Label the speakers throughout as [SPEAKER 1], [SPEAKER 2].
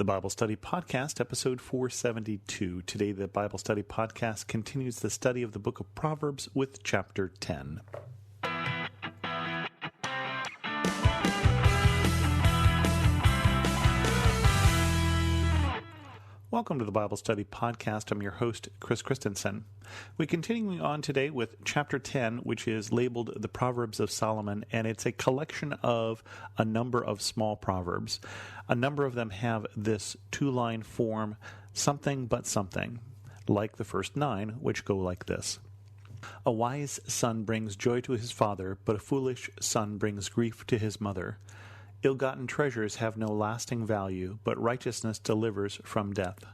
[SPEAKER 1] The Bible Study Podcast, episode 472. Today, the Bible Study Podcast continues the study of the book of Proverbs with chapter 10. Welcome to the Bible Study Podcast. I'm your host, Chris Christensen. We're continuing on today with chapter 10, which is labeled the Proverbs of Solomon, and it's a collection of a number of small proverbs. A number of them have this two-line form, something but something, like the first 9, which go like this. A wise son brings joy to his father, but a foolish son brings grief to his mother. Ill-gotten treasures have no lasting value, but righteousness delivers from death.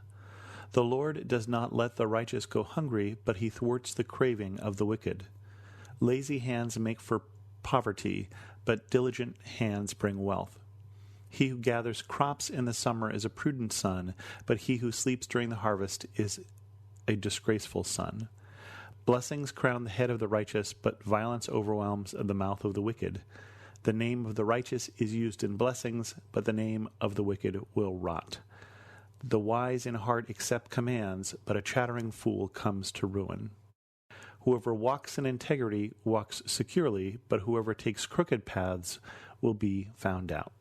[SPEAKER 1] The Lord does not let the righteous go hungry, but he thwarts the craving of the wicked. Lazy hands make for poverty, but diligent hands bring wealth. He who gathers crops in the summer is a prudent son, but he who sleeps during the harvest is a disgraceful son. Blessings crown the head of the righteous, but violence overwhelms the mouth of the wicked. The name of the righteous is used in blessings, but the name of the wicked will rot. The wise in heart accept commands, but a chattering fool comes to ruin. Whoever walks in integrity walks securely, but whoever takes crooked paths will be found out.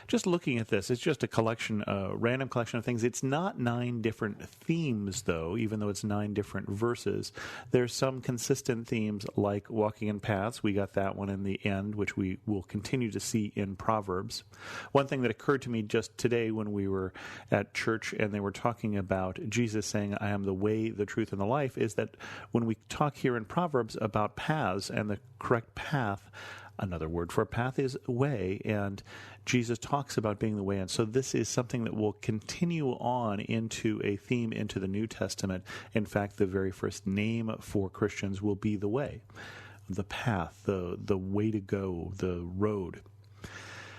[SPEAKER 1] Just looking at this, it's just a collection, a random collection of things. It's not 9 different themes, though, even though it's 9 different verses. There's some consistent themes like walking in paths. We got that one in the end, which we will continue to see in Proverbs. One thing that occurred to me just today when we were at church and they were talking about Jesus saying, I am the way, the truth, and the life, is that when we talk here in Proverbs about paths and the correct path, another word for path is way, and Jesus talks about being the way. And so this is something that will continue on into a theme into the New Testament. In fact, the very first name for Christians will be the way, the path, the way to go, the road.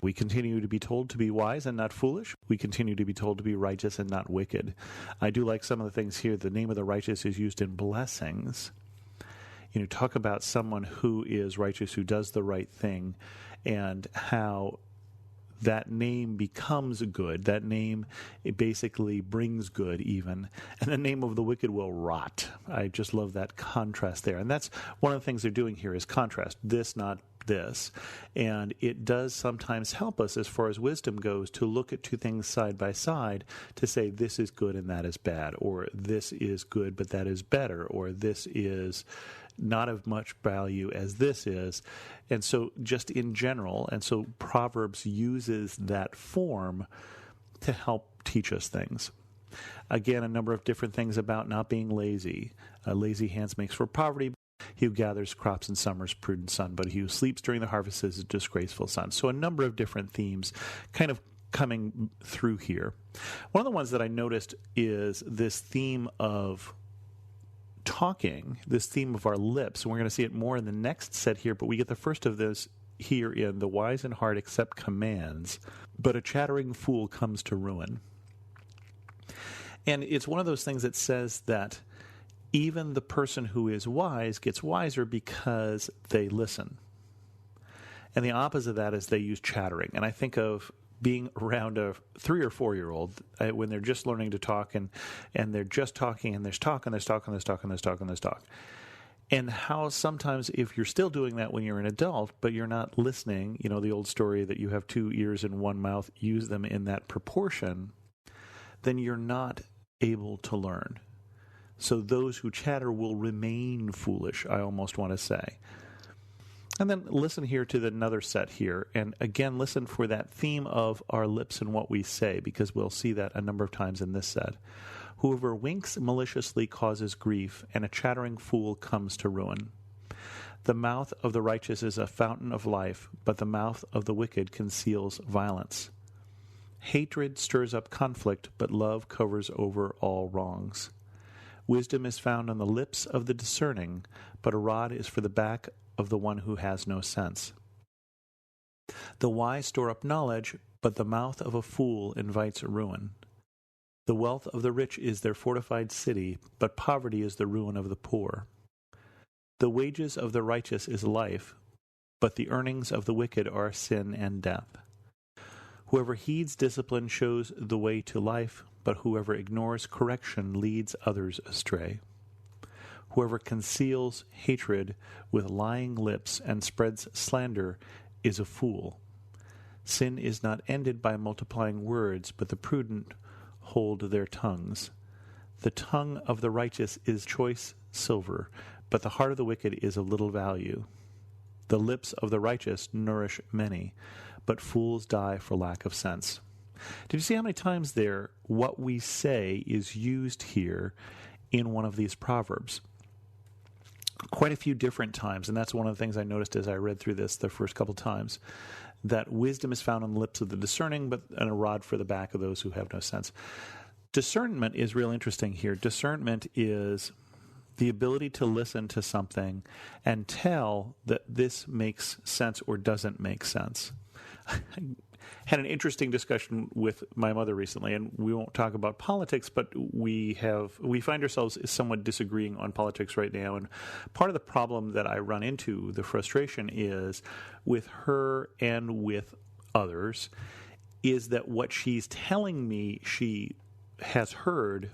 [SPEAKER 1] We continue to be told to be wise and not foolish. We continue to be told to be righteous and not wicked. I do like some of the things here. The name of the righteous is used in blessings. Talk about someone who is righteous, who does the right thing, and how that name becomes good. That name, it basically brings good even. And the name of the wicked will rot. I just love that contrast there. And that's one of the things they're doing here is contrast. This, not this. And it does sometimes help us as far as wisdom goes to look at two things side by side to say this is good and that is bad, or this is good but that is better, or this is not of much value as this is. And so just in general, and so Proverbs uses that form to help teach us things. Again, a number of different things about not being lazy. Lazy hands makes for poverty. He who gathers crops in summer is prudent son, but he who sleeps during the harvest is a disgraceful son. So a number of different themes kind of coming through here. One of the ones that I noticed is this theme of talking, this theme of our lips. And we're going to see it more in the next set here, but we get the first of this here in the wise in heart accept commands, but a chattering fool comes to ruin. And it's one of those things that says that even the person who is wise gets wiser because they listen. And the opposite of that is they use chattering. And I think of being around a 3 or 4-year-old when they're just learning to talk and they're just talking and there's talk and there's talk and there's talk and there's talk and there's talk. And how sometimes if you're still doing that when you're an adult, but you're not listening, the old story that you have 2 ears and 1 mouth, use them in that proportion, then you're not able to learn. So those who chatter will remain foolish, I almost want to say. And then listen here to another set here. And again, listen for that theme of our lips and what we say, because we'll see that a number of times in this set. Whoever winks maliciously causes grief, and a chattering fool comes to ruin. The mouth of the righteous is a fountain of life, but the mouth of the wicked conceals violence. Hatred stirs up conflict, but love covers over all wrongs. Wisdom is found on the lips of the discerning, but a rod is for the back of the one who has no sense. The wise store up knowledge, but the mouth of a fool invites ruin. The wealth of the rich is their fortified city, but poverty is the ruin of the poor. The wages of the righteous is life, but the earnings of the wicked are sin and death. Whoever heeds discipline shows the way to life, but whoever ignores correction leads others astray. Whoever conceals hatred with lying lips and spreads slander is a fool. Sin is not ended by multiplying words, but the prudent hold their tongues. The tongue of the righteous is choice silver, but the heart of the wicked is of little value. The lips of the righteous nourish many, but fools die for lack of sense. Did you see how many times there what we say is used here in one of these proverbs? Quite a few different times, and that's one of the things I noticed as I read through this the first couple times, that wisdom is found on the lips of the discerning, but a rod for the back of those who have no sense. Discernment is real interesting here. Discernment is the ability to listen to something and tell that this makes sense or doesn't make sense. I had an interesting discussion with my mother recently, and we won't talk about politics, but we find ourselves somewhat disagreeing on politics right now. And part of the problem that I run into, the frustration is with her and with others, is that what she's telling me she has heard,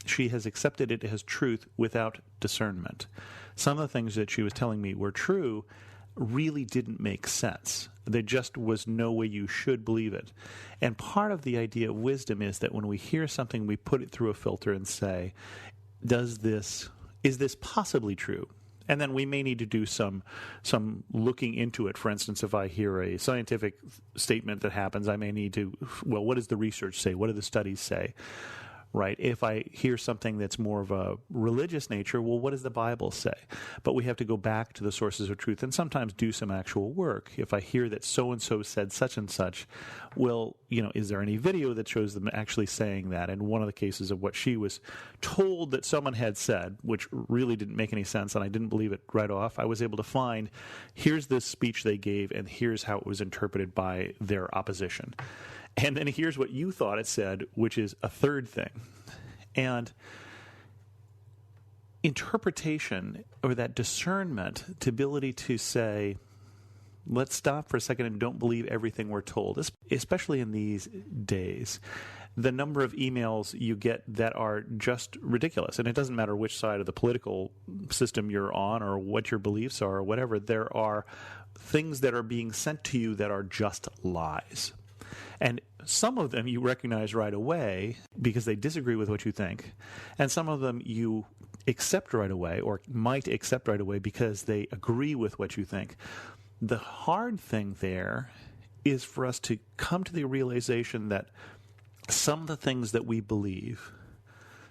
[SPEAKER 1] she has accepted it as truth without discernment. Some of the things that she was telling me were true really didn't make sense. There just was no way you should believe it. And part of the idea of wisdom is that when we hear something, we put it through a filter and say, is this possibly true? And then we may need to do some looking into it. For instance, if I hear a scientific statement that happens, I may need to, well, what does the research say? What do the studies say? Right? If I hear something that's more of a religious nature, well, what does the Bible say? But we have to go back to the sources of truth and sometimes do some actual work. If I hear that so-and-so said such and such, well, is there any video that shows them actually saying that? And one of the cases of what she was told that someone had said, which really didn't make any sense, and I didn't believe it right off, I was able to find, here's this speech they gave, and here's how it was interpreted by their opposition. And then here's what you thought it said, which is a third thing. And interpretation, or that discernment, the ability to say, let's stop for a second and don't believe everything we're told, especially in these days. The number of emails you get that are just ridiculous, and it doesn't matter which side of the political system you're on or what your beliefs are or whatever, there are things that are being sent to you that are just lies. And some of them you recognize right away because they disagree with what you think. And some of them you accept right away or might accept right away because they agree with what you think. The hard thing there is for us to come to the realization that some of the things that we believe,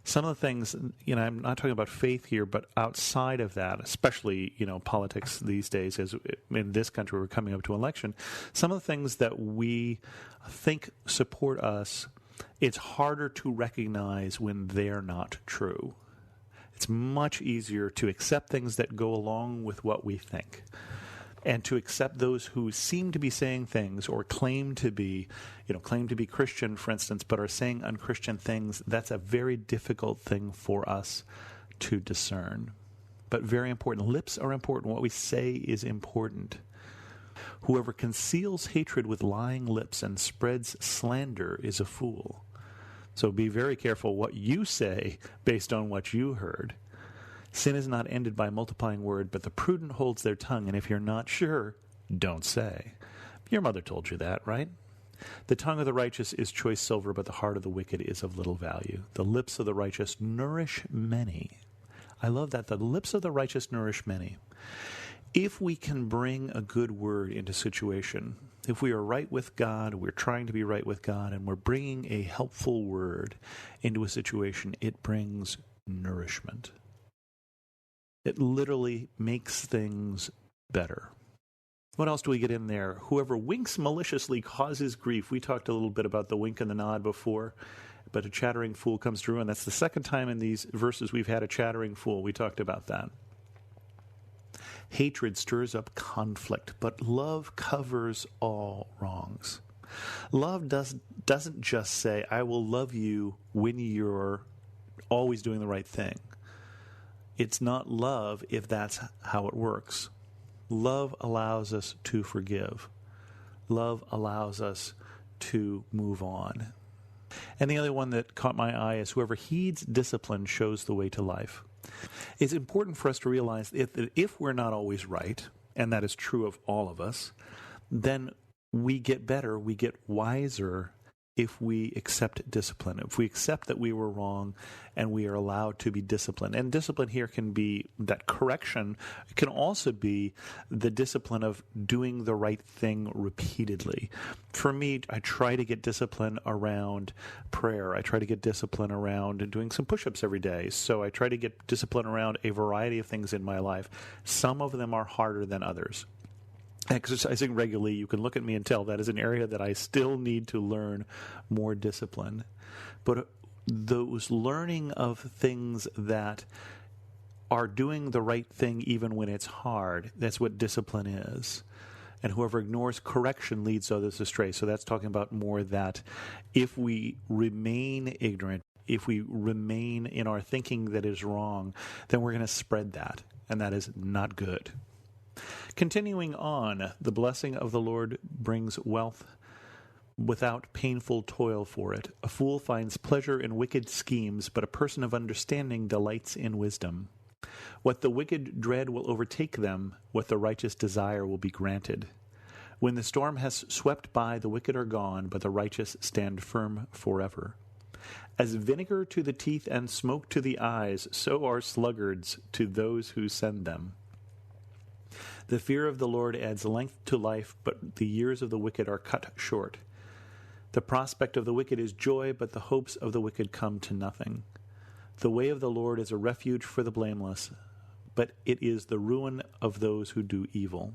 [SPEAKER 1] some of the things, I'm not talking about faith here, but outside of that, especially, politics these days, as in this country we're coming up to election, some of the things that we think support us, it's harder to recognize when they're not true. It's much easier to accept things that go along with what we think, and to accept those who seem to be saying things or claim to be Christian, for instance, but are saying unchristian things. That's a very difficult thing for us to discern, but very important. Lips are important. What we say is important. Whoever conceals hatred with lying lips and spreads slander is a fool. So be very careful what you say based on what you heard. Sin is not ended by multiplying word, but the prudent holds their tongue, and if you're not sure, don't say. Your mother told you that, right? The tongue of the righteous is choice silver, but the heart of the wicked is of little value. The lips of the righteous nourish many. I love that. The lips of the righteous nourish many. If we can bring a good word into a situation, if we are right with God, we're trying to be right with God, and we're bringing a helpful word into a situation, it brings nourishment. It literally makes things better. What else do we get in there? Whoever winks maliciously causes grief. We talked a little bit about the wink and the nod before, but a chattering fool comes through, and that's the second time in these verses we've had a chattering fool. We talked about that. Hatred stirs up conflict, but love covers all wrongs. Love doesn't just say, I will love you when you're always doing the right thing. It's not love if that's how it works. Love allows us to forgive. Love allows us to move on. And the other one that caught my eye is whoever heeds discipline shows the way to life. It's important for us to realize that if we're not always right, and that is true of all of us, then we get better, we get wiser if we accept discipline, if we accept that we were wrong and we are allowed to be disciplined. And discipline here can be that correction. It can also be the discipline of doing the right thing repeatedly. For me, I try to get discipline around prayer. I try to get discipline around doing some push-ups every day. So I try to get discipline around a variety of things in my life. Some of them are harder than others. Exercising regularly, you can look at me and tell that is an area that I still need to learn more discipline. But those learning of things that are doing the right thing even when it's hard, that's what discipline is. And whoever ignores correction leads others astray. So that's talking about more that if we remain ignorant, if we remain in our thinking that is wrong, then we're going to spread that. And that is not good. Continuing on, the blessing of the Lord brings wealth without painful toil for it. A fool finds pleasure in wicked schemes, but a person of understanding delights in wisdom. What the wicked dread will overtake them, what the righteous desire will be granted. When the storm has swept by, the wicked are gone, but the righteous stand firm forever. As vinegar to the teeth and smoke to the eyes, so are sluggards to those who send them. The fear of the Lord adds length to life, but the years of the wicked are cut short. The prospect of the wicked is joy, but the hopes of the wicked come to nothing. The way of the Lord is a refuge for the blameless, but it is the ruin of those who do evil.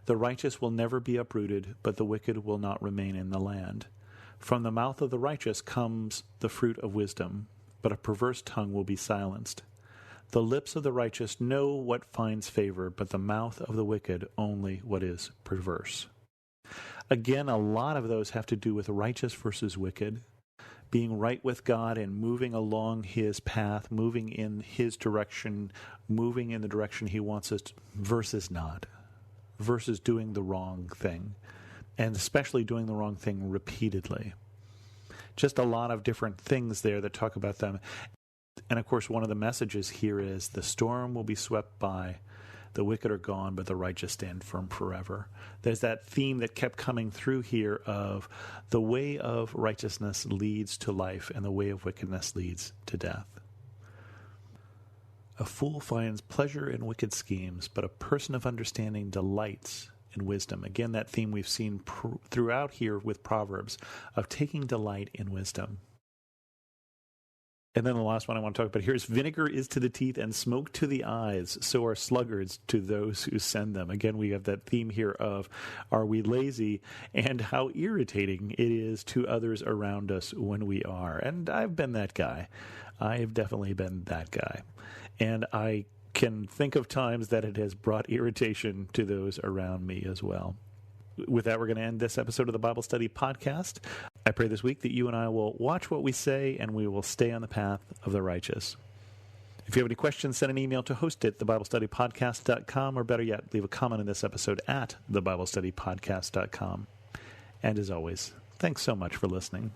[SPEAKER 1] The righteous will never be uprooted, but the wicked will not remain in the land. From the mouth of the righteous comes the fruit of wisdom, but a perverse tongue will be silenced. The lips of the righteous know what finds favor, but the mouth of the wicked only what is perverse. Again, a lot of those have to do with righteous versus wicked, being right with God and moving along His path, moving in His direction, moving in the direction He wants us to, versus not, versus doing the wrong thing, and especially doing the wrong thing repeatedly. Just a lot of different things there that talk about them. And of course, one of the messages here is the storm will be swept by, the wicked are gone, but the righteous stand firm forever. There's that theme that kept coming through here of the way of righteousness leads to life and the way of wickedness leads to death. A fool finds pleasure in wicked schemes, but a person of understanding delights in wisdom. Again, that theme we've seen throughout here with Proverbs of taking delight in wisdom. And then the last one I want to talk about here is vinegar is to the teeth and smoke to the eyes, so are sluggards to those who send them. Again, we have that theme here of are we lazy and how irritating it is to others around us when we are. And I've been that guy. I've definitely been that guy. And I can think of times that it has brought irritation to those around me as well. With that, we're going to end this episode of the Bible Study Podcast. I pray this week that you and I will watch what we say and we will stay on the path of the righteous. If you have any questions, send an email to host@thebiblestudypodcast.com, or better yet, leave a comment in this episode at thebiblestudypodcast.com. And as always, thanks so much for listening.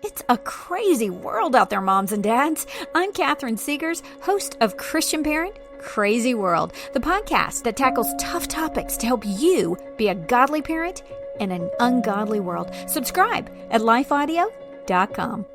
[SPEAKER 2] It's a crazy world out there, moms and dads. I'm Catherine Seegers, host of Christian Parent Crazy World, the podcast that tackles tough topics to help you be a godly parent in an ungodly world. Subscribe at lifeaudio.com.